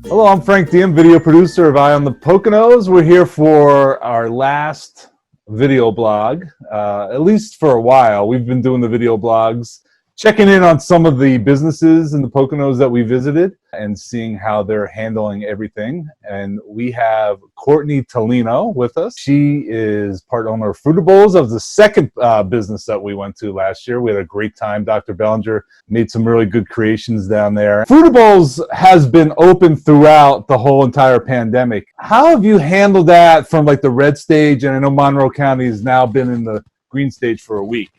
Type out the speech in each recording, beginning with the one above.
Hello, I'm Frank Diem, video producer of Eye on the Poconos. We're here for our last video blog, at least for a while. We've been doing the video blogs, checking in on some of the businesses in the Poconos that we visited and seeing how they're handling everything. And we have Courtney Tolino with us. She is part owner of Fruitables, of the second business that we went to last year. We had a great time. Dr. Bellinger made some really good creations down there. Fruitables has been open throughout the whole entire pandemic. How have you handled that from like the red stage? And I know Monroe County has now been in the green stage for a week.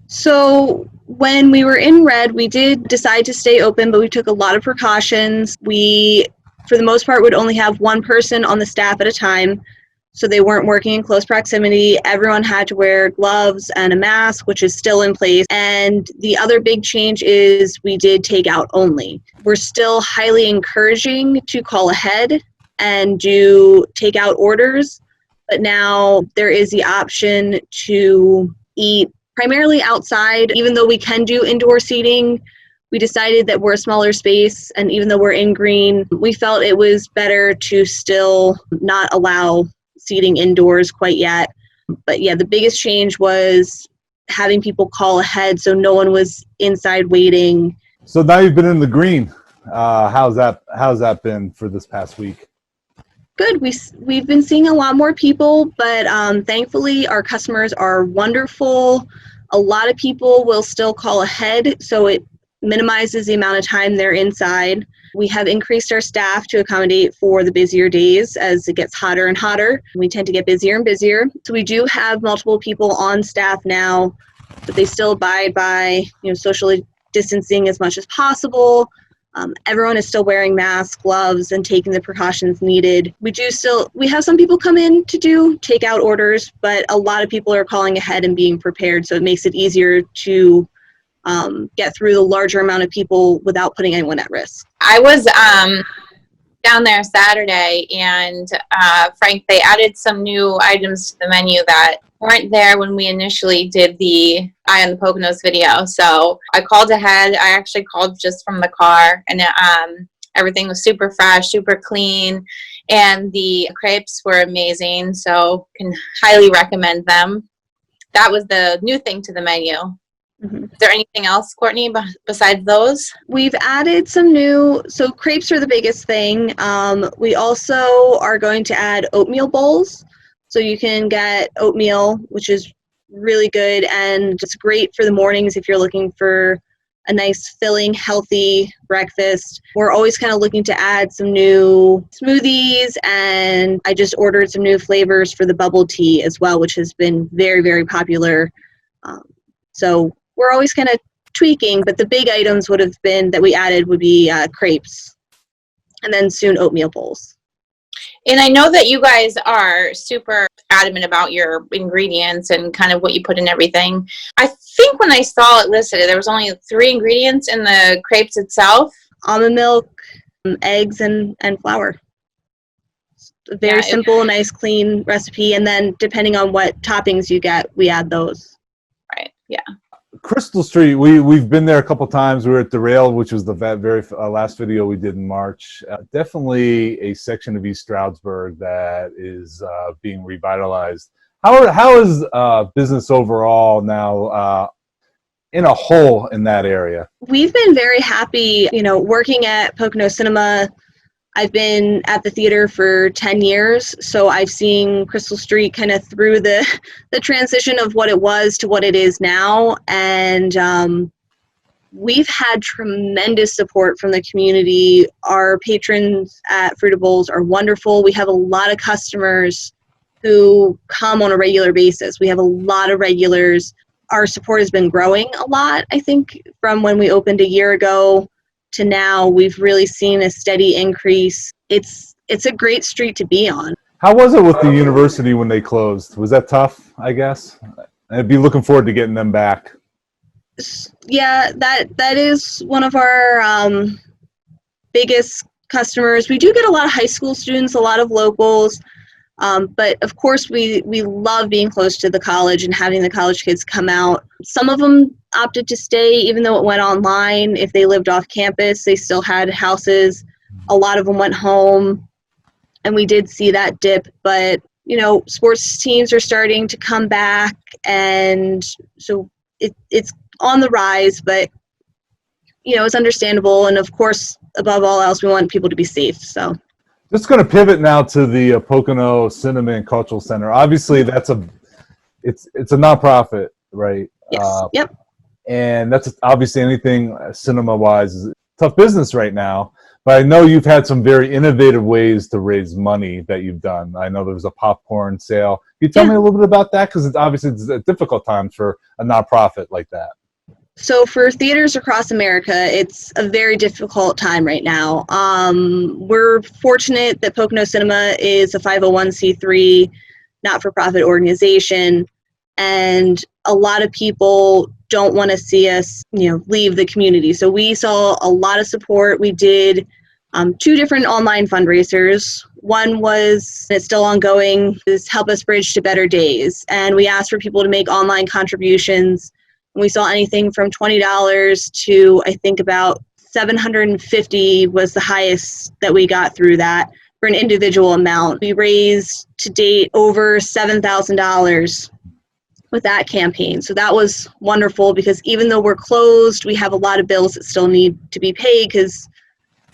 So when we were in red, we did decide to stay open, but we took a lot of precautions. We, for the most part, would only have one person on the staff at a time, so they weren't working in close proximity. Everyone had to wear gloves and a mask, which is still in place. And the other big change is we did takeout only. We're still highly encouraging to call ahead and do takeout orders, but now there is the option to eat primarily outside. Even though we can do indoor seating, we decided that we're a smaller space, and even though we're in green, we felt it was better to still not allow seating indoors quite yet. But yeah, the biggest change was having people call ahead so no one was inside waiting. So now you've been in the green. How's that been for this past week? Good. We've been seeing a lot more people, but thankfully our customers are wonderful. A lot of people will still call ahead, so it minimizes the amount of time they're inside. We have increased our staff to accommodate for the busier days as it gets hotter and hotter. We tend to get busier and busier. So we do have multiple people on staff now, but they still abide by, social distancing as much as possible. Everyone is still wearing masks, gloves, and taking the precautions needed. We have some people come in to do takeout orders, but a lot of people are calling ahead and being prepared, so it makes it easier to get through the larger amount of people without putting anyone at risk. I was down there Saturday, and Frank, they added some new items to the menu that weren't there when we initially did the Eye on the Poconos video. So I called ahead. I actually called just from the car, and everything was super fresh, super clean, and the crepes were amazing. So can highly recommend them. That was the new thing to the menu. Mm-hmm. Is there anything else, Courtney, besides those? We've added some so crepes are the biggest thing. We also are going to add oatmeal bowls. So you can get oatmeal, which is really good, and it's great for the mornings if you're looking for a nice, filling, healthy breakfast. We're always kind of looking to add some new smoothies, and I just ordered some new flavors for the bubble tea as well, which has been very, very popular. So we're always kind of tweaking, but the big items that we added would be crepes, and then soon oatmeal bowls. And I know that you guys are super adamant about your ingredients and kind of what you put in everything. I think when I saw it listed, there was only 3 ingredients in the crepes itself. Almond milk, eggs, and flour. A very simple, nice, clean recipe. And then depending on what toppings you get, we add those. Right, yeah. Crystal Street, we've been there a couple times. We were at the Rail, which was the very last video we did in March. Definitely a section of East Stroudsburg that is being revitalized. How is business overall now in a whole in that area? We've been very happy, working at Pocono Cinema. I've been at the theater for 10 years, so I've seen Crystal Street kind of through the transition of what it was to what it is now, and we've had tremendous support from the community. Our patrons at Fruitables are wonderful. We have a lot of customers who come on a regular basis. We have a lot of regulars. Our support has been growing a lot, I think, from when we opened a year ago to now. We've really seen a steady increase. It's a great street to be on. How was it with the university when they closed? Was that tough, I guess? I'd be looking forward to getting them back. Yeah, that is one of our biggest customers. We do get a lot of high school students, a lot of locals. But of course, we love being close to the college and having the college kids come out. Some of them opted to stay, even though it went online. If they lived off campus, they still had houses. A lot of them went home, and we did see that dip. But, you know, sports teams are starting to come back, and so it's on the rise, but, you know, it's understandable. And of course, above all else, we want people to be safe, so. Just going to pivot now to the Pocono Cinema and Cultural Center. Obviously, it's a nonprofit, right? Yes. Yep. And that's obviously anything cinema-wise is a tough business right now. But I know you've had some very innovative ways to raise money that you've done. I know there was a popcorn sale. Can you tell me a little bit about that? Because it's a difficult time for a nonprofit like that. So for theaters across America, it's a very difficult time right now. We're fortunate that Pocono Cinema is a 501c3 not-for-profit organization, and a lot of people don't want to see us, you know, leave the community. So we saw a lot of support. We did 2 different online fundraisers. One was, it's still ongoing, is Help Us Bridge to Better Days, and we asked for people to make online contributions. We saw anything from $20 to, I think, about $750 was the highest that we got through that for an individual amount. We raised to date over $7,000 with that campaign. So that was wonderful, because even though we're closed, we have a lot of bills that still need to be paid, because,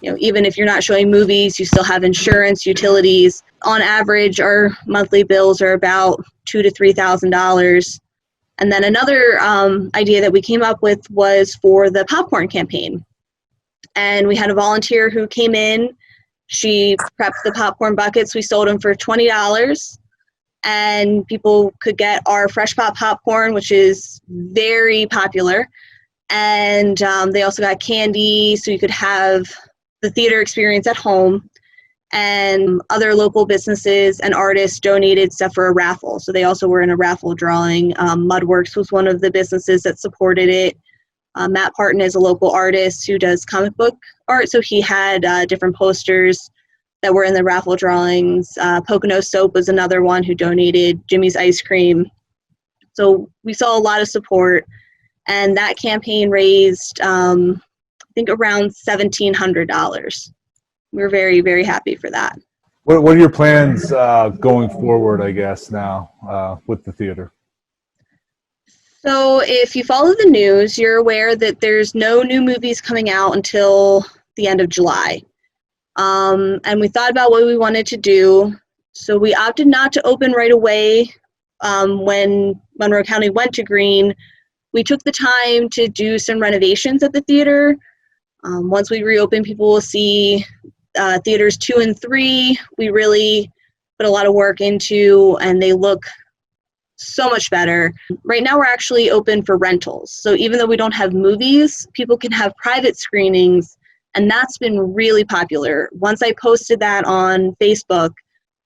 you know, even if you're not showing movies, you still have insurance, utilities. On average, our monthly bills are about $2,000 to $3,000. And then another idea that we came up with was for the popcorn campaign. And we had a volunteer who came in. She prepped the popcorn buckets. We sold them for $20. And people could get our Fresh Pop popcorn, which is very popular. And they also got candy, so you could have the theater experience at home. And other local businesses and artists donated stuff for a raffle. So they also were in a raffle drawing. Mudworks was one of the businesses that supported it. Matt Parton is a local artist who does comic book art. So he had different posters that were in the raffle drawings. Pocono Soap was another one who donated Jimmy's Ice Cream. So we saw a lot of support. And that campaign raised, I think, around $1,700. We're very, very happy for that. What are your plans going forward, I guess, now with the theater? So if you follow the news, you're aware that there's no new movies coming out until the end of July. And we thought about what we wanted to do. So we opted not to open right away when Monroe County went to green. We took the time to do some renovations at the theater. Once we reopen, people will see theaters 2 and 3, we really put a lot of work into, and they look so much better. Right now we're actually open for rentals. So even though we don't have movies, people can have private screenings, and that's been really popular. Once I posted that on Facebook,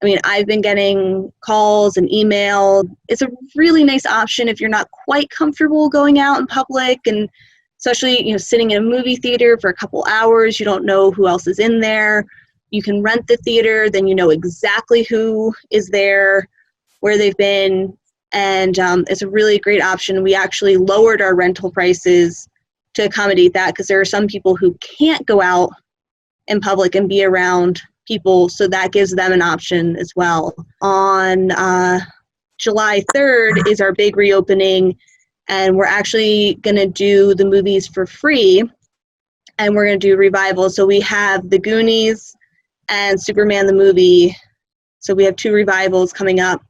I mean, I've been getting calls and email. It's a really nice option if you're not quite comfortable going out in public, and especially, you know, sitting in a movie theater for a couple hours, you don't know who else is in there. You can rent the theater, then you know exactly who is there, where they've been, and it's a really great option. We actually lowered our rental prices to accommodate that, because there are some people who can't go out in public and be around people, so that gives them an option as well. On July 3rd is our big reopening, and we're actually going to do the movies for free, and we're going to do revivals. So we have The Goonies and Superman the movie. So we have 2 revivals coming up,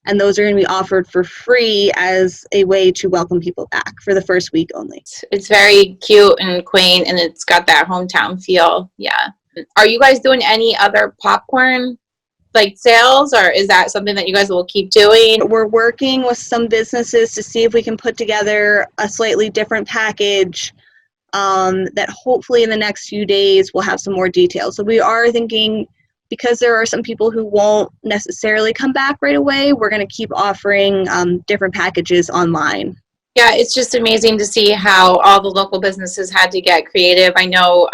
and those are going to be offered for free as a way to welcome people back for the first week only. It's very cute and quaint, and it's got that hometown feel. Yeah. Are you guys doing any other popcorn like sales, or is that something that you guys will keep doing? We're working with some businesses to see if we can put together a slightly different package that hopefully in the next few days we'll have some more details. So we are thinking, because there are some people who won't necessarily come back right away, we're going to keep offering different packages online. Yeah, it's just amazing to see how all the local businesses had to get creative. I know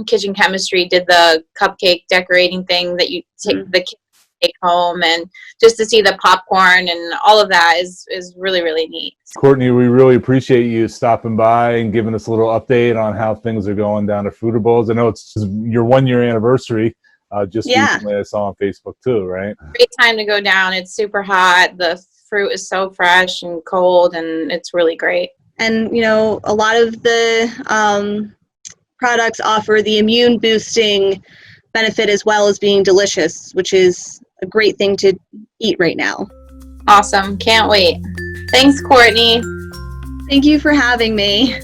Kitchen Chemistry did the cupcake decorating thing that you take the take home, and just to see the popcorn and all of that is really, really neat. Courtney, we really appreciate you stopping by and giving us a little update on how things are going down at Fruiter Bowls. I know it's your 1 year anniversary. Just recently I saw on Facebook too, right? Great time to go down. It's super hot. The fruit is so fresh and cold, and it's really great. And, you know, a lot of the products offer the immune boosting benefit as well as being delicious, which is a great thing to eat right now. Awesome. Can't wait. Thanks, Courtney. Thank you for having me.